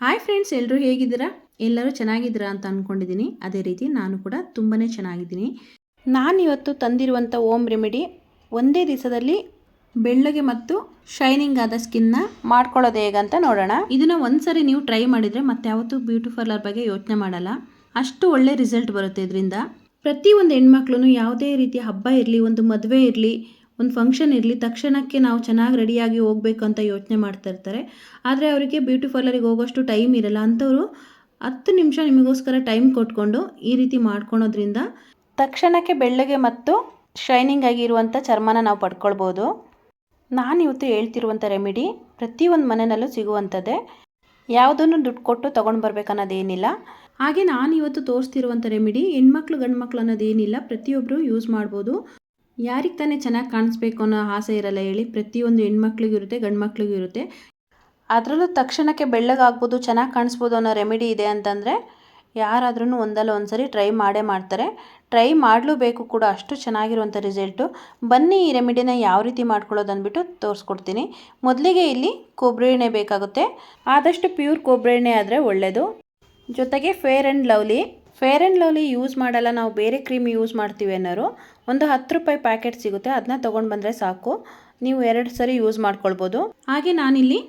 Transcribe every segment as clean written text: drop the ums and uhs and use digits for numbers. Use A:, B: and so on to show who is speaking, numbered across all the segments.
A: Hi friends, ಎಲ್ಲರೂ ಹೇಗಿದ್ದೀರಾ? ಎಲ್ಲರೂ ಚೆನ್ನಾಗಿದ್ದೀರಾ ಅಂತ ಅಂದ್ಕೊಂಡಿದ್ದೀನಿ. ಅದೇ ರೀತಿ ನಾನು ಕೂಡ ತುಂಬಾ ಚೆನ್ನಾಗಿದ್ದೀನಿ. ನಾನಿವತ್ತು ತಂದಿರುವಂಥ ಓಮ್ ರೆಮಿಡಿ ಒಂದೇ ದಿವಸದಲ್ಲಿ ಬೆಳ್ಳಗೆ ಮತ್ತು ಶೈನಿಂಗ್ ಆದ ಸ್ಕಿನ್ನ ಮಾಡ್ಕೊಳ್ಳೋದು ಹೇಗಂತ ನೋಡೋಣ. ಇದನ್ನು ಒಂದ್ಸರಿ ನೀವು ಟ್ರೈ ಮಾಡಿದರೆ ಮತ್ತೆ ಯಾವತ್ತೂ ಬ್ಯೂಟಿ ಪಾರ್ಲರ್ ಬಗ್ಗೆ ಯೋಚನೆ ಮಾಡಲ್ಲ. ಅಷ್ಟು ಒಳ್ಳೆ ರಿಸಲ್ಟ್ ಬರುತ್ತೆ ಇದರಿಂದ. ಪ್ರತಿಯೊಂದು ಹೆಣ್ಮಕ್ಳು ಯಾವುದೇ ರೀತಿಯ ಹಬ್ಬ ಇರಲಿ, ಒಂದು ಮದುವೆ ಇರಲಿ, ಒಂದು ಫಂಕ್ಷನ್ ಇರಲಿ, ತಕ್ಷಣಕ್ಕೆ ನಾವು ಚೆನ್ನಾಗಿ ರೆಡಿಯಾಗಿ ಹೋಗಬೇಕು ಅಂತ ಯೋಚನೆ ಮಾಡ್ತಾ ಇರ್ತಾರೆ. ಆದರೆ ಅವರಿಗೆ ಬ್ಯೂಟಿ ಪಾರ್ಲರಿಗೆ ಹೋಗೋಷ್ಟು ಟೈಮ್ ಇರಲ್ಲ. ಅಂಥವರು 10 ನಿಮಿಷ ನಿಮಗೋಸ್ಕರ ಟೈಮ್ ಕೊಟ್ಕೊಂಡು ಈ ರೀತಿ ಮಾಡ್ಕೊಳೋದ್ರಿಂದ ತಕ್ಷಣಕ್ಕೆ ಬೆಳ್ಳಗೆ ಮತ್ತು ಶೈನಿಂಗ್ ಆಗಿರುವಂಥ ಚರ್ಮನ ನಾವು ಪಡ್ಕೊಳ್ಬೋದು. ನಾನಿವತ್ತು ಹೇಳ್ತಿರುವಂಥ ರೆಮಿಡಿ ಪ್ರತಿಯೊಂದು ಮನೆಯಲ್ಲೂ ಸಿಗುವಂಥದ್ದೇ. ಯಾವುದನ್ನು ದುಡ್ಡು ಕೊಟ್ಟು ತೊಗೊಂಡು ಬರಬೇಕನ್ನೋದೇನಿಲ್ಲ. ಹಾಗೆ ನಾನು ಇವತ್ತು ತೋರಿಸ್ತಿರುವಂಥ ರೆಮಿಡಿ ಹೆಣ್ಮಕ್ಳು ಗಂಡು ಮಕ್ಳು ಅನ್ನೋದೇನಿಲ್ಲ, ಪ್ರತಿಯೊಬ್ಬರು ಯೂಸ್ ಮಾಡ್ಬೋದು. ಯಾರಿಗೆ ತಾನೇ ಚೆನ್ನಾಗಿ ಕಾಣಿಸ್ಬೇಕು ಅನ್ನೋ ಆಸೆ ಇರಲ್ಲ ಹೇಳಿ? ಪ್ರತಿಯೊಂದು ಹೆಣ್ಮಕ್ಳಿಗೂ ಇರುತ್ತೆ, ಗಂಡು ಮಕ್ಳಿಗೂ ಇರುತ್ತೆ. ಅದರಲ್ಲೂ ತಕ್ಷಣಕ್ಕೆ ಬೆಳ್ಳಗಾಗ್ಬೋದು, ಚೆನ್ನಾಗಿ ಕಾಣಿಸ್ಬೋದು ಅನ್ನೋ ರೆಮಿಡಿ ಇದೆ ಅಂತಂದರೆ ಯಾರಾದ್ರೂ ಒಂದಲ್ಲ ಒಂದು ಸರಿ ಟ್ರೈ ಮಾಡೇ ಮಾಡ್ತಾರೆ. ಟ್ರೈ ಮಾಡಲೂಬೇಕು ಕೂಡ, ಅಷ್ಟು ಚೆನ್ನಾಗಿರುವಂಥ ರಿಸಲ್ಟು. ಬನ್ನಿ ಈ ರೆಮಿಡಿನ ಯಾವ ರೀತಿ ಮಾಡ್ಕೊಳ್ಳೋದು ಅಂದ್ಬಿಟ್ಟು ತೋರಿಸ್ಕೊಡ್ತೀನಿ. ಮೊದಲಿಗೆ ಇಲ್ಲಿ ಕೊಬ್ಬರಿ ಎಣ್ಣೆ ಬೇಕಾಗುತ್ತೆ. ಆದಷ್ಟು ಪ್ಯೂರ್ ಕೊಬ್ಬರಿ ಎಣ್ಣೆ ಆದರೆ ಒಳ್ಳೆಯದು. ಜೊತೆಗೆ ಫೇರ್ ಆ್ಯಂಡ್ ಲವ್ಲಿ ಯೂಸ್ ಮಾಡಲ್ಲ, ನಾವು ಬೇರೆ ಕ್ರೀಮ್ ಯೂಸ್ ಮಾಡ್ತೀವಿ ಅನ್ನೋರು ಒಂದು 10 ರೂಪಾಯಿ ಪ್ಯಾಕೆಟ್ ಸಿಗುತ್ತೆ, ಅದನ್ನ ತೊಗೊಂಡು ಬಂದರೆ ಸಾಕು. ನೀವು 2 ಸರಿ ಯೂಸ್ ಮಾಡ್ಕೊಳ್ಬೋದು. ಹಾಗೆ ನಾನಿಲ್ಲಿ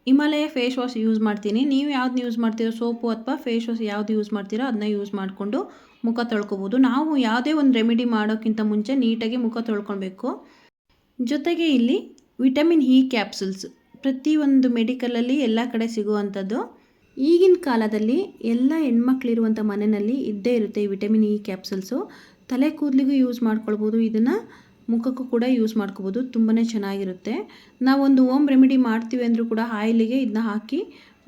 A: ಹಿಮಾಲಯ ಫೇಸ್ ವಾಶ್ ಯೂಸ್ ಮಾಡ್ತೀನಿ. ನೀವು ಯಾವ್ದು ಯೂಸ್ ಮಾಡ್ತೀರೋ, ಸೋಪು ಅಥವಾ ಫೇಸ್ ವಾಶ್ ಯಾವ್ದು ಯೂಸ್ ಮಾಡ್ತೀರೋ ಅದನ್ನ ಯೂಸ್ ಮಾಡಿಕೊಂಡು ಮುಖ ತೊಳ್ಕೊಬೋದು. ನಾವು ಯಾವುದೇ ಒಂದು ರೆಮಿಡಿ ಮಾಡೋಕ್ಕಿಂತ ಮುಂಚೆ ನೀಟಾಗಿ ಮುಖ ತೊಳ್ಕೊಳ್ಬೇಕು. ಜೊತೆಗೆ ಇಲ್ಲಿ ವಿಟಮಿನ್ ಇ ಕ್ಯಾಪ್ಸುಲ್ಸ್ ಪ್ರತಿಯೊಂದು ಮೆಡಿಕಲಲ್ಲಿ ಎಲ್ಲ ಕಡೆ ಸಿಗುವಂಥದ್ದು. ಈಗಿನ ಕಾಲದಲ್ಲಿ ಎಲ್ಲ ಹೆಣ್ಮಕ್ಳಿರುವಂಥ ಮನೆಯಲ್ಲಿ ಇದ್ದೇ ಇರುತ್ತೆ ಈ ವಿಟಮಿನ್ ಇ ಕ್ಯಾಪ್ಸುಲ್ಸು. ತಲೆ ಕೂದಲಿಗೂ ಯೂಸ್ ಮಾಡ್ಕೊಳ್ಬೋದು, ಇದನ್ನು ಮುಖಕ್ಕೂ ಕೂಡ ಯೂಸ್ ಮಾಡ್ಕೋಬೋದು. ತುಂಬಾ ಚೆನ್ನಾಗಿರುತ್ತೆ. ನಾವೊಂದು ಓಮ್ ರೆಮಿಡಿ ಮಾಡ್ತೀವಿ ಅಂದರೂ ಕೂಡ ಆಯಿಲಿಗೆ ಇದನ್ನ ಹಾಕಿ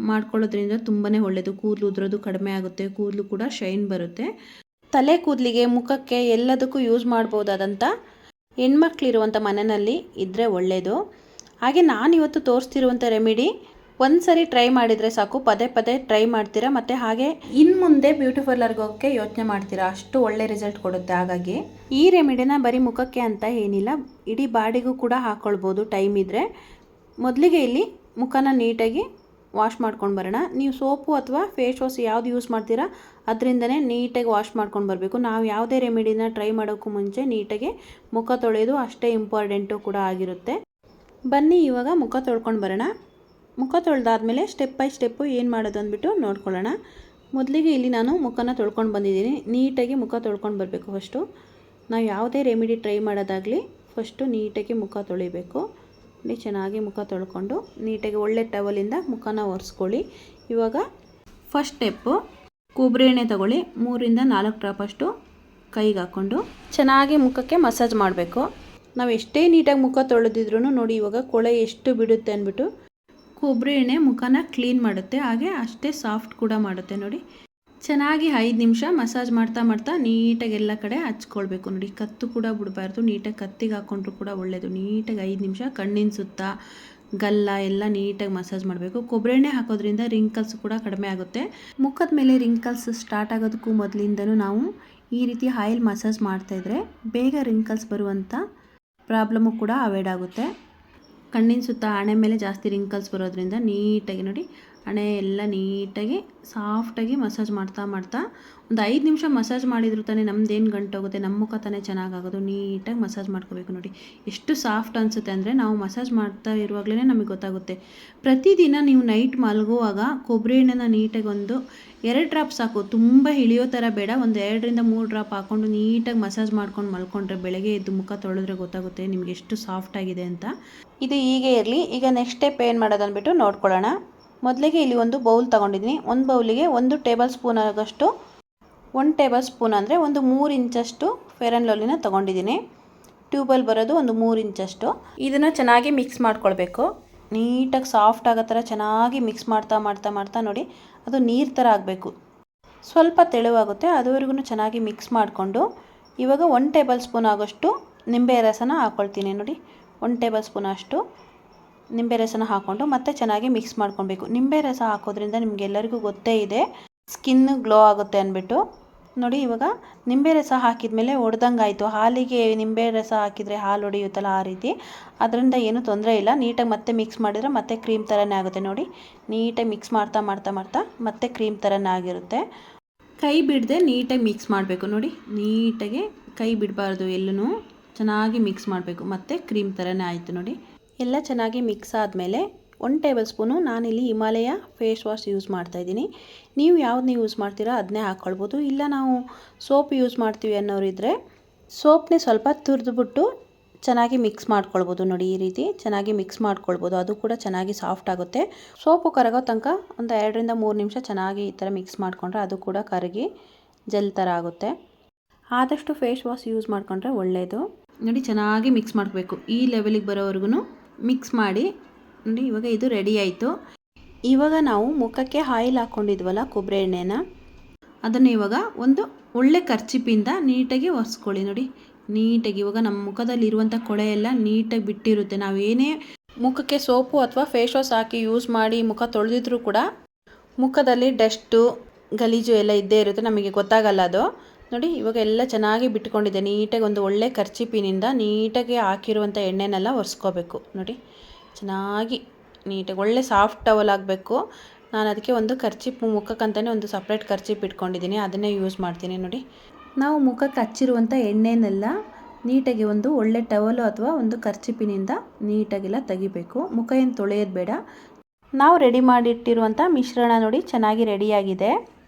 A: ಮಾಡ್ಕೊಳ್ಳೋದ್ರಿಂದ ತುಂಬಾ ಒಳ್ಳೆಯದು. ಕೂದಲು ಉದುರೋದು ಕಡಿಮೆ ಆಗುತ್ತೆ, ಕೂದಲು ಕೂಡ ಶೈನ್ ಬರುತ್ತೆ. ತಲೆ ಕೂದಲಿಗೆ, ಮುಖಕ್ಕೆ ಎಲ್ಲದಕ್ಕೂ ಯೂಸ್ ಮಾಡ್ಬೋದಾದಂಥ ಹೆಣ್ಮಕ್ಳಿರುವಂಥ ಮನೆಯಲ್ಲಿ ಇದ್ದರೆ ಒಳ್ಳೆಯದು. ಹಾಗೆ ನಾನಿವತ್ತು ತೋರಿಸ್ತಿರುವಂಥ ರೆಮಿಡಿ ಒಂದು ಸರಿ ಟ್ರೈ ಮಾಡಿದರೆ ಸಾಕು, ಪದೇ ಪದೇ ಟ್ರೈ ಮಾಡ್ತೀರಾ. ಮತ್ತು ಹಾಗೆ ಇನ್ನು ಮುಂದೆ ಬ್ಯೂಟಿ ಪಾರ್ಲರ್ಗೆ ಹೋಗೋಕ್ಕೆ ಯೋಚನೆ ಮಾಡ್ತೀರಾ, ಅಷ್ಟು ಒಳ್ಳೆ ರಿಸಲ್ಟ್ ಕೊಡುತ್ತೆ. ಹಾಗಾಗಿ ಈ ರೆಮಿಡಿನ ಬರೀ ಮುಖಕ್ಕೆ ಅಂತ ಏನಿಲ್ಲ, ಇಡೀ ಬಾಡಿಗೂ ಕೂಡ ಹಾಕ್ಕೊಳ್ಬೋದು ಟೈಮ್ ಇದ್ದರೆ. ಮೊದಲಿಗೆ ಇಲ್ಲಿ ಮುಖನ ನೀಟಾಗಿ ವಾಶ್ ಮಾಡ್ಕೊಂಡು ಬರೋಣ. ನೀವು ಸೋಪು ಅಥವಾ ಫೇಸ್ ವಾಶ್ ಯಾವ್ದು ಯೂಸ್ ಮಾಡ್ತೀರಾ ಅದರಿಂದನೇ ನೀಟಾಗಿ ವಾಶ್ ಮಾಡ್ಕೊಂಡು ಬರಬೇಕು. ನಾವು ಯಾವುದೇ ರೆಮಿಡಿನ ಟ್ರೈ ಮಾಡೋಕ್ಕೂ ಮುಂಚೆ ನೀಟಾಗಿ ಮುಖ ತೊಳೆಯೋದು ಅಷ್ಟೇ ಇಂಪಾರ್ಟೆಂಟು ಕೂಡ ಆಗಿರುತ್ತೆ. ಬನ್ನಿ ಇವಾಗ ಮುಖ ತೊಳ್ಕೊಂಡು ಬರೋಣ. ಮುಖ ತೊಳೆದಾದ್ಮೇಲೆ ಸ್ಟೆಪ್ ಬೈ ಸ್ಟೆಪ್ಪು ಏನು ಮಾಡೋದು ಅಂದ್ಬಿಟ್ಟು ನೋಡ್ಕೊಳ್ಳೋಣ. ಮೊದಲಿಗೆ ಇಲ್ಲಿ ನಾನು ಮುಖನ ತೊಳ್ಕೊಂಡು ಬಂದಿದ್ದೀನಿ. ನೀಟಾಗಿ ಮುಖ ತೊಳ್ಕೊಂಡು ಬರಬೇಕು. ಫಸ್ಟು ನಾವು ಯಾವುದೇ ರೆಮಿಡಿ ಟ್ರೈ ಮಾಡೋದಾಗಲಿ ಫಸ್ಟು ನೀಟಾಗಿ ಮುಖ ತೊಳಿಬೇಕು. ಚೆನ್ನಾಗಿ ಮುಖ ತೊಳ್ಕೊಂಡು ನೀಟಾಗಿ ಒಳ್ಳೆ ಟವಲಿಂದ ಮುಖನ ಒರೆಸ್ಕೊಳ್ಳಿ. ಇವಾಗ ಫಸ್ಟ್ ಸ್ಟೆಪ್ಪು ಕೊಬ್ಬರಿ ಎಣ್ಣೆ ತಗೊಳ್ಳಿ. 3ರಿಂದ 4 ಡ್ರಾಪಷ್ಟು ಕೈಗೆ ಹಾಕ್ಕೊಂಡು ಚೆನ್ನಾಗಿ ಮುಖಕ್ಕೆ ಮಸಾಜ್ ಮಾಡಬೇಕು. ನಾವು ಎಷ್ಟೇ ನೀಟಾಗಿ ಮುಖ ತೊಳೆದಿದ್ರೂ ನೋಡಿ ಇವಾಗ ಕೊಳೆ ಎಷ್ಟು ಬಿಡುತ್ತೆ ಅಂದ್ಬಿಟ್ಟು. ಕೊಬ್ಬರಿ ಎಣ್ಣೆ ಮುಖನ ಕ್ಲೀನ್ ಮಾಡುತ್ತೆ, ಹಾಗೆ ಅಷ್ಟೇ ಸಾಫ್ಟ್ ಕೂಡ ಮಾಡುತ್ತೆ. ನೋಡಿ ಚೆನ್ನಾಗಿ 5 ನಿಮಿಷ ಮಸಾಜ್ ಮಾಡ್ತಾ ಮಾಡ್ತಾ ನೀಟಾಗಿ ಎಲ್ಲ ಕಡೆ ಹಚ್ಕೊಳ್ಬೇಕು. ನೋಡಿ ಕತ್ತು ಕೂಡ ಬಿಡಬಾರ್ದು, ನೀಟಾಗಿ ಕತ್ತಿಗೆ ಹಾಕ್ಕೊಂಡ್ರು ಕೂಡ ಒಳ್ಳೆಯದು. ನೀಟಾಗಿ 5 ನಿಮಿಷ ಕಣ್ಣಿನ ಸುತ್ತ, ಗಲ್ಲ ಎಲ್ಲ ನೀಟಾಗಿ ಮಸಾಜ್ ಮಾಡಬೇಕು. ಕೊಬ್ಬರಿ ಎಣ್ಣೆ ಹಾಕೋದ್ರಿಂದ ರಿಂಕಲ್ಸ್ ಕೂಡ ಕಡಿಮೆ ಆಗುತ್ತೆ. ಮುಖದ ಮೇಲೆ ರಿಂಕಲ್ಸ್ ಸ್ಟಾರ್ಟ್ ಆಗೋದಕ್ಕೂ ಮೊದಲಿಂದನೂ ನಾವು ಈ ರೀತಿ ಆಯಿಲ್ ಮಸಾಜ್ ಮಾಡ್ತಾಯಿದ್ರೆ ಬೇಗ ರಿಂಕಲ್ಸ್ ಬರುವಂಥ ಪ್ರಾಬ್ಲಮ್ಮು ಕೂಡ ಅವಾಯ್ಡ್ ಆಗುತ್ತೆ. ಕಣ್ಣಿನ ಸುತ್ತ, ಹಣೆ ಮೇಲೆ ಜಾಸ್ತಿ ರಿಂಕಲ್ಸ್ ಬರೋದ್ರಿಂದ ನೀಟಾಗಿ ನೋಡಿ ಹಣೆ ಎಲ್ಲ ನೀಟಾಗಿ ಸಾಫ್ಟಾಗಿ ಮಸಾಜ್ ಮಾಡ್ತಾ ಮಾಡ್ತಾ ಒಂದು 5 ನಿಮಿಷ ಮಸಾಜ್ ಮಾಡಿದ್ರು ತಾನೇ ನಮ್ಮದೇನು ಗಂಟೋಗುತ್ತೆ, ನಮ್ಮ ಮುಖ ತಾನೇ ಚೆನ್ನಾಗಾಗೋದು. ನೀಟಾಗಿ ಮಸಾಜ್ ಮಾಡ್ಕೋಬೇಕು. ನೋಡಿ ಎಷ್ಟು ಸಾಫ್ಟ್ ಅನಿಸುತ್ತೆ ಅಂದರೆ ನಾವು ಮಸಾಜ್ ಮಾಡ್ತಾ ಇರುವಾಗಲೇ ನಮಗೆ ಗೊತ್ತಾಗುತ್ತೆ. ಪ್ರತಿದಿನ ನೀವು ನೈಟ್ ಮಲಗುವಾಗ ಕೊಬ್ಬರಿ ಎಣ್ಣೆನ ನೀಟಾಗಿ ಒಂದು 2 ಡ್ರಾಪ್ ಸಾಕು, ತುಂಬ ಇಳಿಯೋ ಥರ ಬೇಡ. ಒಂದು 2ರಿಂದ 3 ಡ್ರಾಪ್ ಹಾಕ್ಕೊಂಡು ನೀಟಾಗಿ ಮಸಾಜ್ ಮಾಡ್ಕೊಂಡು ಮಲ್ಕೊಂಡ್ರೆ ಬೆಳಗ್ಗೆ ಎದ್ದು ಮುಖ ತೊಳೆದ್ರೆ ಗೊತ್ತಾಗುತ್ತೆ ನಿಮಗೆ ಎಷ್ಟು ಸಾಫ್ಟ್ ಆಗಿದೆ ಅಂತ. ಇದು ಹೀಗೆ ಇರಲಿ. ಈಗ ನೆಕ್ಸ್ಟ್ ಸ್ಟೆಪ್ ಏನು ಮಾಡೋದು ಅಂದ್ಬಿಟ್ಟು ನೋಡ್ಕೊಳ್ಳೋಣ. ಮೊದಲಿಗೆ ಇಲ್ಲಿ ಒಂದು ಬೌಲ್ ತೊಗೊಂಡಿದ್ದೀನಿ. ಒಂದು ಬೌಲಿಗೆ 1 ಟೇಬಲ್ ಸ್ಪೂನ್ ಆಗೋಷ್ಟು, 1 ಟೇಬಲ್ ಸ್ಪೂನ್ ಅಂದರೆ ಒಂದು 3 ಇಂಚಷ್ಟು ಫೇರ್ ಆ್ಯಂಡ್ ಲವ್ಲಿನ ತೊಗೊಂಡಿದ್ದೀನಿ. ಟ್ಯೂಬಲ್ಲಿ ಬರೋದು ಒಂದು 3 ಇಂಚಷ್ಟು. ಇದನ್ನು ಚೆನ್ನಾಗಿ ಮಿಕ್ಸ್ ಮಾಡ್ಕೊಳ್ಬೇಕು. ನೀಟಾಗಿ ಸಾಫ್ಟ್ ಆಗೋ ಥರ ಚೆನ್ನಾಗಿ ಮಿಕ್ಸ್ ಮಾಡ್ತಾ ಮಾಡ್ತಾ ಮಾಡ್ತಾ ನೋಡಿ ಅದು ನೀರು ಥರ ಆಗಬೇಕು. ಸ್ವಲ್ಪ ತೆಳುವಾಗುತ್ತೆ, ಅದುವರೆಗೂ ಚೆನ್ನಾಗಿ ಮಿಕ್ಸ್ ಮಾಡಿಕೊಂಡು ಇವಾಗ 1 ಟೇಬಲ್ ಸ್ಪೂನ್ ಆಗೋಷ್ಟು ನಿಂಬೆ ರಸನ ಹಾಕ್ಕೊಳ್ತೀನಿ. ನೋಡಿ 1 ಟೇಬಲ್ ಸ್ಪೂನ್ ಅಷ್ಟು ನಿಂಬೆ ರಸನ ಹಾಕ್ಕೊಂಡು ಮತ್ತೆ ಚೆನ್ನಾಗಿ ಮಿಕ್ಸ್ ಮಾಡ್ಕೊಳ್ಬೇಕು. ನಿಂಬೆ ರಸ ಹಾಕೋದ್ರಿಂದ ನಿಮಗೆಲ್ಲರಿಗೂ ಗೊತ್ತೇ ಇದೆ ಸ್ಕಿನ್ ಗ್ಲೋ ಆಗುತ್ತೆ ಅಂದ್ಬಿಟ್ಟು. ನೋಡಿ ಇವಾಗ ನಿಂಬೆ ರಸ ಹಾಕಿದ ಮೇಲೆ ಒಡೆದಂಗೆ ಆಯಿತು. ಹಾಲಿಗೆ ನಿಂಬೆ ರಸ ಹಾಕಿದರೆ ಹಾಲು ಒಡೆಯುತ್ತಲ್ಲ ಆ ರೀತಿ. ಅದರಿಂದ ಏನೂ ತೊಂದರೆ ಇಲ್ಲ. ನೀಟಾಗಿ ಮತ್ತೆ ಮಿಕ್ಸ್ ಮಾಡಿದರೆ ಮತ್ತೆ ಕ್ರೀಮ್ ಥರನೇ ಆಗುತ್ತೆ. ನೋಡಿ ನೀಟಾಗಿ ಮಿಕ್ಸ್ ಮಾಡ್ತಾ ಮಾಡ್ತಾ ಮಾಡ್ತಾ ಮತ್ತೆ ಕ್ರೀಮ್ ಥರನೇ ಆಗಿರುತ್ತೆ. ಕೈ ಬಿಡದೆ ನೀಟಾಗಿ ಮಿಕ್ಸ್ ಮಾಡಬೇಕು. ನೋಡಿ ನೀಟಾಗಿ ಕೈ ಬಿಡಬಾರ್ದು, ಎಲ್ಲೂ ಚೆನ್ನಾಗಿ ಮಿಕ್ಸ್ ಮಾಡಬೇಕು. ಮತ್ತು ಕ್ರೀಮ್ ಥರನೇ ಆಯಿತು. ನೋಡಿ ಎಲ್ಲ ಚೆನ್ನಾಗಿ ಮಿಕ್ಸ್ ಆದಮೇಲೆ 1 ಟೇಬಲ್ ಸ್ಪೂನು ನಾನಿಲ್ಲಿ ಹಿಮಾಲಯ ಫೇಸ್ ವಾಶ್ ಯೂಸ್ ಮಾಡ್ತಾಯಿದ್ದೀನಿ. ನೀವು ಯಾವ್ದನ್ನ ಯೂಸ್ ಮಾಡ್ತೀರಾ ಅದನ್ನೇ ಹಾಕ್ಕೊಳ್ಬೋದು. ಇಲ್ಲ ನಾವು ಸೋಪ್ ಯೂಸ್ ಮಾಡ್ತೀವಿ ಅನ್ನೋರಿದ್ದರೆ ಸೋಪ್ನೇ ಸ್ವಲ್ಪ ತುರಿದ್ಬಿಟ್ಟು ಚೆನ್ನಾಗಿ ಮಿಕ್ಸ್ ಮಾಡ್ಕೊಳ್ಬೋದು. ನೋಡಿ ಈ ರೀತಿ ಚೆನ್ನಾಗಿ ಮಿಕ್ಸ್ ಮಾಡ್ಕೊಳ್ಬೋದು, ಅದು ಕೂಡ ಚೆನ್ನಾಗಿ ಸಾಫ್ಟ್ ಆಗುತ್ತೆ. ಸೋಪು ಕರಗೋ ತನಕ ಒಂದು 2 ರಿಂದ 3 ನಿಮಿಷ ಚೆನ್ನಾಗಿ ಈ ಥರ ಮಿಕ್ಸ್ ಮಾಡಿಕೊಂಡ್ರೆ ಅದು ಕೂಡ ಕರಗಿ ಜೆಲ್ ಥರ ಆಗುತ್ತೆ. ಆದಷ್ಟು ಫೇಸ್ ವಾಶ್ ಯೂಸ್ ಮಾಡಿಕೊಂಡ್ರೆ ಒಳ್ಳೆಯದು. ನೋಡಿ ಚೆನ್ನಾಗಿ ಮಿಕ್ಸ್ ಮಾಡಬೇಕು. ಈ ಲೆವೆಲಿಗೆ ಬರೋವರೆಗೂ ಮಿಕ್ಸ್ ಮಾಡಿ. ನೋಡಿ ಇವಾಗ ಇದು ರೆಡಿ ಆಯಿತು. ಇವಾಗ ನಾವು ಮುಖಕ್ಕೆ ಆಯಿಲ್ ಹಾಕ್ಕೊಂಡಿದ್ವಲ್ಲ ಕೊಬ್ಬರಿ ಎಣ್ಣೆನ, ಅದನ್ನು ಇವಾಗ ಒಂದು ಒಳ್ಳೆ ಕರ್ಚಿಪಿಂದ ನೀಟಾಗಿ ಒರೆಸ್ಕೊಳ್ಳಿ. ನೋಡಿ ನೀಟಾಗಿ ಇವಾಗ ನಮ್ಮ ಮುಖದಲ್ಲಿರುವಂಥ ಕೊಳೆ ಎಲ್ಲ ನೀಟಾಗಿ ಬಿಟ್ಟಿರುತ್ತೆ. ನಾವೇನೇ ಮುಖಕ್ಕೆ ಸೋಪು ಅಥವಾ ಫೇಸ್ ವಾಶ್ ಹಾಕಿ ಯೂಸ್ ಮಾಡಿ ಮುಖ ತೊಳೆದಿದ್ರೂ ಕೂಡ ಮುಖದಲ್ಲಿ ಡಸ್ಟು ಗಲೀಜು ಎಲ್ಲ ಇದ್ದೇ ಇರುತ್ತೆ, ನಮಗೆ ಗೊತ್ತಾಗಲ್ಲ ಅದು. ನೋಡಿ ಇವಾಗ ಎಲ್ಲ ಚೆನ್ನಾಗಿ ಬಿಟ್ಕೊಂಡಿದೆ. ನೀಟಾಗಿ ಒಂದು ಒಳ್ಳೆ ಕರ್ಚಿಪಿನಿಂದ ನೀಟಾಗಿ ಹಾಕಿರುವಂಥ ಎಣ್ಣೆನೆಲ್ಲ ಒರೆಸ್ಕೋಬೇಕು. ನೋಡಿ ಚೆನ್ನಾಗಿ ನೀಟಾಗಿ ಒಳ್ಳೆ ಸಾಫ್ಟ್ ಟವಲ್ ಆಗಬೇಕು. ನಾನು ಅದಕ್ಕೆ ಒಂದು ಕರ್ಚಿಪ್ ಮುಖಕ್ಕಂತಲೇ ಒಂದು ಸಪ್ರೇಟ್ ಕರ್ಚಿಪ್ ಇಟ್ಕೊಂಡಿದ್ದೀನಿ, ಅದನ್ನೇ ಯೂಸ್ ಮಾಡ್ತೀನಿ. ನೋಡಿ ನಾವು ಮುಖಕ್ಕೆ ಹಚ್ಚಿರುವಂಥ ಎಣ್ಣೆನೆಲ್ಲ ನೀಟಾಗಿ ಒಂದು ಒಳ್ಳೆ ಟವಲು ಅಥವಾ ಒಂದು ಕರ್ಚಿಪಿನಿಂದ ನೀಟಾಗೆಲ್ಲ ತೆಗಿಬೇಕು. ಮುಖ ಏನು ತೊಳೆಯೋದು ಬೇಡ. ನಾವು ರೆಡಿ ಮಾಡಿಟ್ಟಿರುವಂಥ ಮಿಶ್ರಣ ನೋಡಿ ಚೆನ್ನಾಗಿ ರೆಡಿಯಾಗಿದೆ.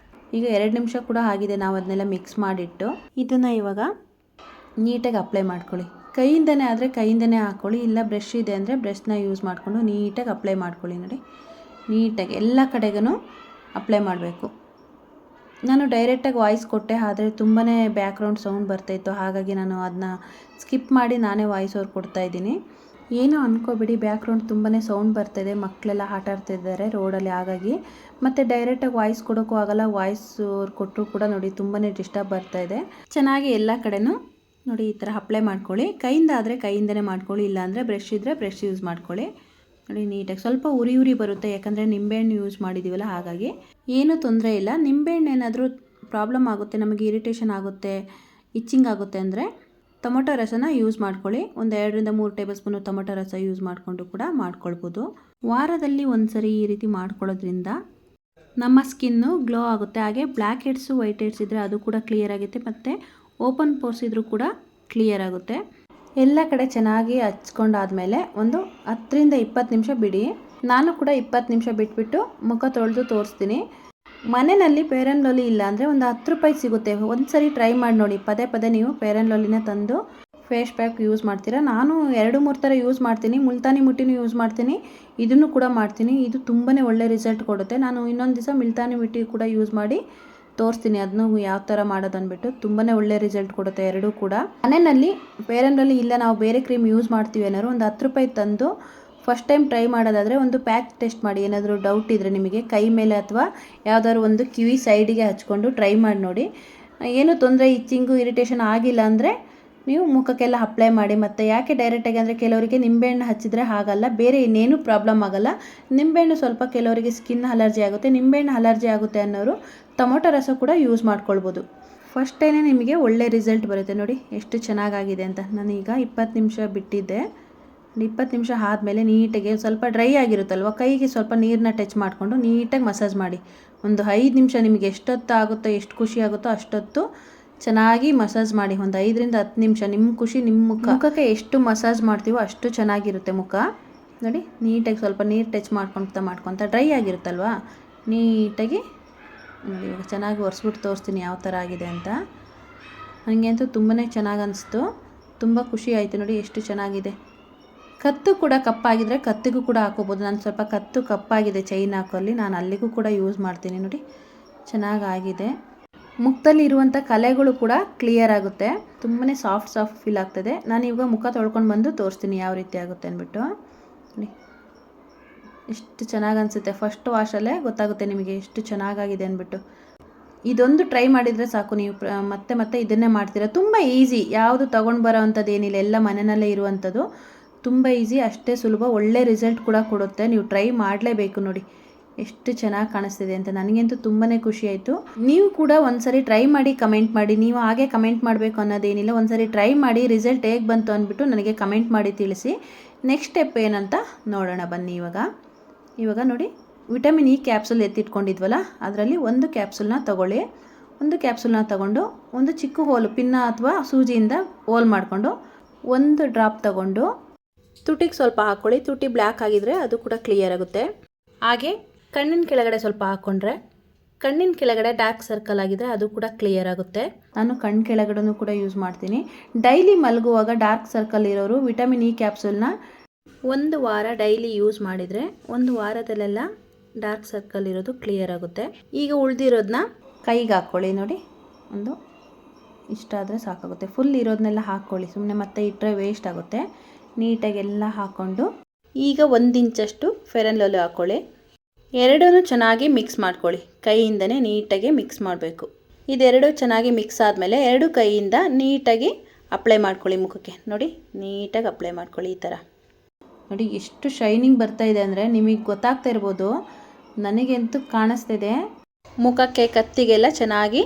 A: ಈಗ 2 ನಿಮಿಷ ಕೂಡ ಆಗಿದೆ ನಾವು ಅದನ್ನೆಲ್ಲ ಮಿಕ್ಸ್ ಮಾಡಿಟ್ಟು. ಇದನ್ನು ಇವಾಗ ನೀಟಾಗಿ ಅಪ್ಲೈ ಮಾಡ್ಕೊಳ್ಳಿ. ಕೈಯಿಂದನೇ ಆದರೆ ಕೈಯಿಂದನೇ ಹಾಕ್ಕೊಳ್ಳಿ, ಇಲ್ಲ ಬ್ರಷ್ ಇದೆ ಅಂದರೆ ಬ್ರಷ್ನ ಯೂಸ್ ಮಾಡಿಕೊಂಡು ನೀಟಾಗಿ ಅಪ್ಲೈ ಮಾಡ್ಕೊಳ್ಳಿ. ನೋಡಿ ನೀಟಾಗಿ ಎಲ್ಲ ಕಡೆಗೂ ಅಪ್ಲೈ ಮಾಡಬೇಕು. ನಾನು ಡೈರೆಕ್ಟಾಗಿ ವಾಯ್ಸ್ ಕೊಟ್ಟೆ, ಆದರೆ ತುಂಬಾ ಬ್ಯಾಕ್ಗ್ರೌಂಡ್ ಸೌಂಡ್ ಬರ್ತಾಯಿತ್ತು, ಹಾಗಾಗಿ ನಾನು ಅದನ್ನ ಸ್ಕಿಪ್ ಮಾಡಿ ನಾನೇ ವಾಯ್ಸ್ ಓವರ್ ಕೊಡ್ತಾಯಿದ್ದೀನಿ. ಏನೂ ಅಂದ್ಕೋಬೇಡಿ, ಬ್ಯಾಕ್ಗ್ರೌಂಡ್ ತುಂಬಾ ಸೌಂಡ್ ಬರ್ತಾಯಿದೆ, ಮಕ್ಕಳೆಲ್ಲ ಆಟ ಆಡ್ತಿದ್ದಾರೆ ರೋಡಲ್ಲಿ, ಹಾಗಾಗಿ ಮತ್ತು ಡೈರೆಕ್ಟಾಗಿ ವಾಯ್ಸ್ ಕೊಡೋಕ್ಕೂ ಆಗಲ್ಲ. ವಾಯ್ಸ್ ಓವರ್ ಕೊಟ್ಟರು ಕೂಡ ನೋಡಿ ತುಂಬಾ ಡಿಸ್ಟರ್ಬ್ ಬರ್ತಾಯಿದೆ. ಚೆನ್ನಾಗಿ ಎಲ್ಲ ಕಡೆನೂ ನೋಡಿ ಈ ಥರ ಅಪ್ಲೈ ಮಾಡ್ಕೊಳ್ಳಿ. ಕೈಯಿಂದ ಆದರೆ ಕೈಯಿಂದನೇ ಮಾಡ್ಕೊಳ್ಳಿ, ಇಲ್ಲಾಂದರೆ ಬ್ರಷ್ ಇದ್ದರೆ ಬ್ರಷ್ ಯೂಸ್ ಮಾಡ್ಕೊಳ್ಳಿ. ನೋಡಿ ನೀಟಾಗಿ ಸ್ವಲ್ಪ ಉರಿ ಬರುತ್ತೆ, ಯಾಕಂದರೆ ನಿಂಬೆಹಣ್ಣು ಯೂಸ್ ಮಾಡಿದ್ದೀವಲ್ಲ, ಹಾಗಾಗಿ ಏನೂ ತೊಂದರೆ ಇಲ್ಲ. ನಿಂಬೆಹಣ್ಣು ಏನಾದರೂ ಪ್ರಾಬ್ಲಮ್ ಆಗುತ್ತೆ, ನಮಗೆ ಇರಿಟೇಷನ್ ಆಗುತ್ತೆ, ಇಚ್ಚಿಂಗ್ ಆಗುತ್ತೆ ಅಂದರೆ ಟೊಮೊಟೊ ರಸನ ಯೂಸ್ ಮಾಡ್ಕೊಳ್ಳಿ. ಒಂದು 2 ರಿಂದ 3 ಟೇಬಲ್ ಸ್ಪೂನು ಟೊಮೊಟೊ ರಸ ಯೂಸ್ ಮಾಡಿಕೊಂಡು ಕೂಡ ಮಾಡ್ಕೊಳ್ಬೋದು. ವಾರದಲ್ಲಿ ಒಂದು ಸರಿ ಈ ರೀತಿ ಮಾಡ್ಕೊಳ್ಳೋದ್ರಿಂದ ನಮ್ಮ ಸ್ಕಿನ್ನು ಗ್ಲೋ ಆಗುತ್ತೆ. ಹಾಗೆ ಬ್ಲ್ಯಾಕ್ ಹೆಡ್ಸು ವೈಟ್ ಹೆಡ್ಸ್ ಇದ್ದರೆ ಅದು ಕೂಡ ಕ್ಲಿಯರ್ ಆಗುತ್ತೆ, ಮತ್ತು ಓಪನ್ ಪೋರ್ಸ್ ಇದ್ದರೂ ಕೂಡ ಕ್ಲಿಯರ್ ಆಗುತ್ತೆ. ಎಲ್ಲ ಕಡೆ ಚೆನ್ನಾಗಿ ಹಚ್ಕೊಂಡಾದ್ಮೇಲೆ ಒಂದು 10 ರಿಂದ 20 ನಿಮಿಷ ಬಿಡಿ. ನಾನು ಕೂಡ 20 ನಿಮಿಷ ಬಿಟ್ಬಿಟ್ಟು ಮುಖ ತೊಳೆದು ತೋರಿಸ್ತೀನಿ. ಮನೆಯಲ್ಲಿ ಫೇರ್ ಆ್ಯಂಡ್ ಲವ್ಲಿ ಇಲ್ಲ ಅಂದರೆ ಒಂದು 10 ರೂಪಾಯಿ ಸಿಗುತ್ತೆ, ಒಂದು ಸರಿ ಟ್ರೈ ಮಾಡಿ ನೋಡಿ. ಪದೇ ಪದೇ ನೀವು ಫೇರ್ ಆ್ಯಂಡ್ ಲವ್ಲಿನೇ ತಂದು ಫೇಸ್ ಪ್ಯಾಕ್ ಯೂಸ್ ಮಾಡ್ತೀರಾ. ನಾನು 2-3 ಥರ ಯೂಸ್ ಮಾಡ್ತೀನಿ. ಮುಲ್ತಾನಿ ಮುಟ್ಟಿನೂ ಯೂಸ್ ಮಾಡ್ತೀನಿ, ಇದನ್ನು ಕೂಡ ಮಾಡ್ತೀನಿ. ಇದು ತುಂಬಾ ಒಳ್ಳೆ ರಿಸಲ್ಟ್ ಕೊಡುತ್ತೆ. ನಾನು ಇನ್ನೊಂದು ದಿವಸ ಮುಲ್ತಾನಿ ಮುಟ್ಟಿ ಕೂಡ ಯೂಸ್ ಮಾಡಿ ತೋರಿಸ್ತೀನಿ, ಅದನ್ನು ಯಾವ ಥರ ಮಾಡೋದು ಅಂದ್ಬಿಟ್ಟು. ತುಂಬಾ ಒಳ್ಳೆ ರಿಸಲ್ಟ್ ಕೊಡುತ್ತೆ ಎರಡೂ ಕೂಡ. ಮನೆಯಲ್ಲಿ ಫೇರ್ ಆ್ಯಂಡ್ ಲವ್ಲಿ ಇಲ್ಲ, ನಾವು ಬೇರೆ ಕ್ರೀಮ್ ಯೂಸ್ ಮಾಡ್ತೀವಿ ಏನಾದ್ರು ಒಂದು 10 ರೂಪಾಯಿ ತಂದು ಫಸ್ಟ್ ಟೈಮ್ ಟ್ರೈ ಮಾಡೋದಾದರೆ ಒಂದು ಪ್ಯಾಕ್ ಟೆಸ್ಟ್ ಮಾಡಿ. ಏನಾದರೂ ಡೌಟ್ ಇದ್ದರೆ ನಿಮಗೆ ಕೈ ಮೇಲೆ ಅಥವಾ ಯಾವುದಾದ್ರು ಒಂದು ಕಿವಿ ಸೈಡಿಗೆ ಹಚ್ಕೊಂಡು ಟ್ರೈ ಮಾಡಿ ನೋಡಿ. ಏನೂ ತೊಂದರೆ ಇಚ್ಚಿಂಗು ಇರಿಟೇಷನ್ ಆಗಿಲ್ಲ ಅಂದರೆ ನೀವು ಮುಖಕ್ಕೆಲ್ಲ ಅಪ್ಲೈ ಮಾಡಿ. ಮತ್ತು ಯಾಕೆ ಡೈರೆಕ್ಟಾಗಿ ಅಂದರೆ ಕೆಲವರಿಗೆ ನಿಂಬೆಹಣ್ಣು ಹಚ್ಚಿದರೆ ಆಗಲ್ಲ, ಬೇರೆ ಇನ್ನೇನು ಪ್ರಾಬ್ಲಮ್ ಆಗಲ್ಲ. ನಿಂಬೆಹಣ್ಣು ಸ್ವಲ್ಪ ಕೆಲವರಿಗೆ ಸ್ಕಿನ್ ಅಲರ್ಜಿ ಆಗುತ್ತೆ, ನಿಂಬೆಹಣ್ಣು ಅಲರ್ಜಿ ಆಗುತ್ತೆ ಅನ್ನೋರು ಟೊಮೊಟೊ ರಸ ಕೂಡ ಯೂಸ್ ಮಾಡ್ಕೊಳ್ಬೋದು. ಫಸ್ಟ್ ಟೈಮೇ ನಿಮಗೆ ಒಳ್ಳೆ ರಿಸಲ್ಟ್ ಬರುತ್ತೆ. ನೋಡಿ ಎಷ್ಟು ಚೆನ್ನಾಗಾಗಿದೆ ಅಂತ. ನಾನೀಗ 20 ನಿಮಿಷ ಬಿಟ್ಟಿದ್ದೆ. 20 ನಿಮಿಷ ಆದಮೇಲೆ ನೀಟಾಗಿ ಸ್ವಲ್ಪ ಡ್ರೈ ಆಗಿರುತ್ತಲ್ವ, ಕೈಗೆ ಸ್ವಲ್ಪ ನೀರನ್ನ ಟಚ್ ಮಾಡಿಕೊಂಡು ನೀಟಾಗಿ ಮಸಾಜ್ ಮಾಡಿ. ಒಂದು 5 ನಿಮಿಷ ನಿಮಗೆ ಎಷ್ಟೊತ್ತು ಆಗುತ್ತೋ, ಎಷ್ಟು ಖುಷಿ ಆಗುತ್ತೋ ಅಷ್ಟೊತ್ತು ಚೆನ್ನಾಗಿ ಮಸಾಜ್ ಮಾಡಿ. ಒಂದು 5 ರಿಂದ 10 ನಿಮಿಷ ನಿಮ್ಮ ಖುಷಿ, ನಿಮ್ಮ ಮುಖಕ್ಕೆ ಎಷ್ಟು ಮಸಾಜ್ ಮಾಡ್ತೀವೋ ಅಷ್ಟು ಚೆನ್ನಾಗಿರುತ್ತೆ ಮುಖ. ನೋಡಿ ನೀಟಾಗಿ ಸ್ವಲ್ಪ ನೀರು ಟಚ್ ಮಾಡ್ಕೊತ ಡ್ರೈ ಆಗಿರುತ್ತಲ್ವ, ನೀಟಾಗಿ ನೋಡಿ ಇವಾಗ ಚೆನ್ನಾಗಿ ಒರೆಸ್ಬಿಟ್ಟು ತೋರಿಸ್ತೀನಿ ಯಾವ ಥರ ಆಗಿದೆ ಅಂತ. ನನಗೆ ಅಂತೂ ತುಂಬಾ ಚೆನ್ನಾಗಿ ಅನಿಸ್ತು, ತುಂಬ ಖುಷಿ ಆಯಿತು. ನೋಡಿ ಎಷ್ಟು ಚೆನ್ನಾಗಿದೆ. ಕತ್ತು ಕೂಡ ಕಪ್ಪಾಗಿದ್ದರೆ ಕತ್ತಿಗೂ ಕೂಡ ಹಾಕೋಬೋದು. ನಾನು ಸ್ವಲ್ಪ ಕತ್ತು ಕಪ್ಪಾಗಿದೆ ಚೈನ್ ಹಾಕೋಲ್ಲಿ, ನಾನು ಅಲ್ಲಿಗೂ ಕೂಡ ಯೂಸ್ ಮಾಡ್ತೀನಿ. ನೋಡಿ ಚೆನ್ನಾಗಾಗಿದೆ. ಮುಖದಲ್ಲಿ ಇರುವಂಥ ಕಲೆಗಳು ಕೂಡ ಕ್ಲಿಯರ್ ಆಗುತ್ತೆ, ತುಂಬಾ ಸಾಫ್ಟ್ ಫೀಲ್ ಆಗ್ತದೆ. ನಾನು ಇವಾಗ ಮುಖ ತೊಳ್ಕೊಂಡು ಬಂದು ತೋರಿಸ್ತೀನಿ ಯಾವ ರೀತಿ ಆಗುತ್ತೆ ಅಂದ್ಬಿಟ್ಟು. ನೋಡಿ ಎಷ್ಟು ಚೆನ್ನಾಗಿ ಅನಿಸುತ್ತೆ. ಫಸ್ಟ್ ವಾಶಲ್ಲೇ ಗೊತ್ತಾಗುತ್ತೆ ನಿಮಗೆ ಎಷ್ಟು ಚೆನ್ನಾಗಾಗಿದೆ ಅಂದ್ಬಿಟ್ಟು. ಇದೊಂದು ಟ್ರೈ ಮಾಡಿದರೆ ಸಾಕು, ನೀವು ಮತ್ತೆ ಮತ್ತೆ ಇದನ್ನೇ ಮಾಡ್ತೀರಾ. ತುಂಬ ಈಸಿ, ಯಾವುದು ತೊಗೊಂಡು ಬರೋ ಅಂಥದ್ದು ಏನಿಲ್ಲ, ಎಲ್ಲ ಮನೆಯಲ್ಲೇ ಇರುವಂಥದ್ದು. ತುಂಬ ಈಸಿ, ಅಷ್ಟೇ ಸುಲಭ, ಒಳ್ಳೆ ರಿಸಲ್ಟ್ ಕೂಡ ಕೊಡುತ್ತೆ. ನೀವು ಟ್ರೈ ಮಾಡಲೇಬೇಕು ನೋಡಿ. ಎಷ್ಟು ಚೆನ್ನಾಗಿ ಕಾಣಿಸ್ತಿದೆ ಅಂತ ನನಗಂತೂ ತುಂಬಾ ಖುಷಿ ಆಯಿತು. ನೀವು ಕೂಡ ಒಂದ್ಸರಿ ಟ್ರೈ ಮಾಡಿ ಕಮೆಂಟ್ ಮಾಡಿ. ನೀವು ಹಾಗೆ ಕಮೆಂಟ್ ಮಾಡಬೇಕು ಅನ್ನೋದೇನಿಲ್ಲ, ಒಂದ್ಸರಿ ಟ್ರೈ ಮಾಡಿ ರಿಸಲ್ಟ್ ಹೇಗೆ ಬಂತು ಅಂದ್ಬಿಟ್ಟು ನನಗೆ ಕಮೆಂಟ್ ಮಾಡಿ ತಿಳಿಸಿ. ನೆಕ್ಸ್ಟ್ ಸ್ಟೆಪ್ ಏನಂತ ನೋಡೋಣ ಬನ್ನಿ. ಇವಾಗ ನೋಡಿ, ವಿಟಮಿನ್ ಇ ಕ್ಯಾಪ್ಸುಲ್ ಎತ್ತಿಟ್ಕೊಂಡಿದ್ವಲ್ಲ, ಅದರಲ್ಲಿ ಒಂದು ಕ್ಯಾಪ್ಸುಲ್ನ ತಗೊಳ್ಳಿ. ಒಂದು ಕ್ಯಾಪ್ಸುಲ್ನ ತಗೊಂಡು ಒಂದು ಚಿಕ್ಕ ಹೋಲು ಪಿನ್ನ ಅಥವಾ ಸೂಜಿಯಿಂದ ಹೋಲ್ ಮಾಡಿಕೊಂಡು ಒಂದು ಡ್ರಾಪ್ ತಗೊಂಡು ತುಟಿಗೆ ಸ್ವಲ್ಪ ಹಾಕ್ಕೊಳ್ಳಿ. ತುಟಿ ಬ್ಲ್ಯಾಕ್ ಆಗಿದ್ರೆ ಅದು ಕೂಡ ಕ್ಲಿಯರ್ ಆಗುತ್ತೆ. ಹಾಗೆ ಕಣ್ಣಿನ ಕೆಳಗಡೆ ಸ್ವಲ್ಪ ಹಾಕ್ಕೊಂಡ್ರೆ ಕಣ್ಣಿನ ಕೆಳಗಡೆ ಡಾರ್ಕ್ ಸರ್ಕಲ್ ಆಗಿದ್ರೆ ಅದು ಕೂಡ ಕ್ಲಿಯರ್ ಆಗುತ್ತೆ. ನಾನು ಕಣ್ಣು ಕೆಳಗಡೆನೂ ಕೂಡ ಯೂಸ್ ಮಾಡ್ತೀನಿ. ಡೈಲಿ ಮಲಗುವಾಗ ಡಾರ್ಕ್ ಸರ್ಕಲ್ ಇರೋರು ವಿಟಮಿನ್ ಇ ಕ್ಯಾಪ್ಸುಲ್ನ ಒಂದು ವಾರ ಡೈಲಿ ಯೂಸ್ ಮಾಡಿದರೆ ಒಂದು ವಾರದಲ್ಲೆಲ್ಲ ಡಾರ್ಕ್ ಸರ್ಕಲ್ ಇರೋದು ಕ್ಲಿಯರ್ ಆಗುತ್ತೆ. ಈಗ ಉಳಿದಿರೋದನ್ನ ಕೈಗೆ ಹಾಕ್ಕೊಳ್ಳಿ. ನೋಡಿ, ಒಂದು ಇಷ್ಟ ಆದರೆ ಸಾಕಾಗುತ್ತೆ. ಫುಲ್ ಇರೋದನ್ನೆಲ್ಲ ಹಾಕ್ಕೊಳ್ಳಿ, ಸುಮ್ಮನೆ ಮತ್ತೆ ಇಟ್ಟರೆ ವೇಸ್ಟ್ ಆಗುತ್ತೆ. ನೀಟಾಗೆಲ್ಲ ಹಾಕ್ಕೊಂಡು ಈಗ 1 ಇಂಚಷ್ಟು ಫೇರ್ ಲವ್ಲಿ ಹಾಕ್ಕೊಳ್ಳಿ. ಎರಡೂ ಚೆನ್ನಾಗಿ ಮಿಕ್ಸ್ ಮಾಡ್ಕೊಳ್ಳಿ. ಕೈಯಿಂದನೇ ನೀಟಾಗಿ ಮಿಕ್ಸ್ ಮಾಡಬೇಕು. ಇದೆರಡು ಚೆನ್ನಾಗಿ ಮಿಕ್ಸ್ ಆದಮೇಲೆ ಎರಡು ಕೈಯಿಂದ ನೀಟಾಗಿ ಅಪ್ಲೈ ಮಾಡ್ಕೊಳ್ಳಿ ಮುಖಕ್ಕೆ. ನೋಡಿ, ನೀಟಾಗಿ ಅಪ್ಲೈ ಮಾಡ್ಕೊಳ್ಳಿ. ಈ ಥರ ನೋಡಿ ಎಷ್ಟು ಶೈನಿಂಗ್ ಬರ್ತಾ ಇದೆ ಅಂದರೆ ನಿಮಗೆ ಗೊತ್ತಾಗ್ತಾ ಇರ್ಬೋದು. ನನಗಂತೂ ಕಾಣಿಸ್ತಿದೆ. ಮುಖಕ್ಕೆ ಕತ್ತಿಗೆಲ್ಲ ಚೆನ್ನಾಗಿ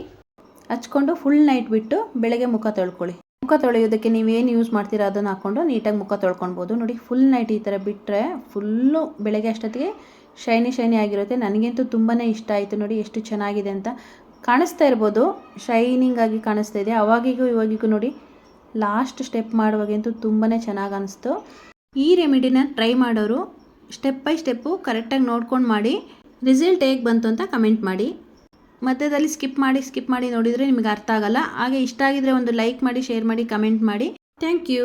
A: ಹಚ್ಕೊಂಡು ಫುಲ್ ನೈಟ್ ಬಿಟ್ಟು ಬೆಳಗ್ಗೆ ಮುಖ ತೊಳ್ಕೊಳ್ಳಿ. ಮುಖ ತೊಳೆಯೋದಕ್ಕೆ ನೀವೇನು ಯೂಸ್ ಮಾಡ್ತೀರಾ ಅದನ್ನು ಹಾಕ್ಕೊಂಡು ನೀಟಾಗಿ ಮುಖ ತೊಳ್ಕೊಳ್ಬೋದು. ನೋಡಿ, ಫುಲ್ ನೈಟ್ ಈ ಥರ ಬಿಟ್ಟರೆ ಫುಲ್ಲು ಬೆಳಗ್ಗೆ ಅಷ್ಟೊತ್ತಿಗೆ ಶೈನಿ ಆಗಿರುತ್ತೆ. ನನಗಂತೂ ತುಂಬಾ ಇಷ್ಟ ಆಯಿತು. ನೋಡಿ ಎಷ್ಟು ಚೆನ್ನಾಗಿದೆ ಅಂತ ಕಾಣಿಸ್ತಾ ಇರ್ಬೋದು. ಶೈನಿಂಗ್ ಆಗಿ ಕಾಣಿಸ್ತಾ ಇದೆ. ಅವಾಗಿಗೂ ಇವಾಗಿಗೂ ನೋಡಿ, ಲಾಸ್ಟ್ ಸ್ಟೆಪ್ ಮಾಡುವಾಗಂತೂ ತುಂಬಾ ಚೆನ್ನಾಗಿ ಅನಿಸ್ತು. ಈ ರೆಮಿಡಿನ ಟ್ರೈ ಮಾಡೋರು ಸ್ಟೆಪ್ ಬೈ ಸ್ಟೆಪ್ಪು ಕರೆಕ್ಟಾಗಿ ನೋಡ್ಕೊಂಡು ಮಾಡಿ. ರಿಸಲ್ಟ್ ಹೇಗೆ ಬಂತು ಅಂತ ಕಮೆಂಟ್ ಮಾಡಿ. ಮಧ್ಯದಲ್ಲಿ ಸ್ಕಿಪ್ ಮಾಡಿ ನೋಡಿದರೆ ನಿಮಗೆ ಅರ್ಥ ಆಗಲ್ಲ. ಹಾಗೆ ಇಷ್ಟ ಆಗಿದರೆ ಒಂದು ಲೈಕ್ ಮಾಡಿ, ಶೇರ್ ಮಾಡಿ, ಕಮೆಂಟ್ ಮಾಡಿ. Thank you.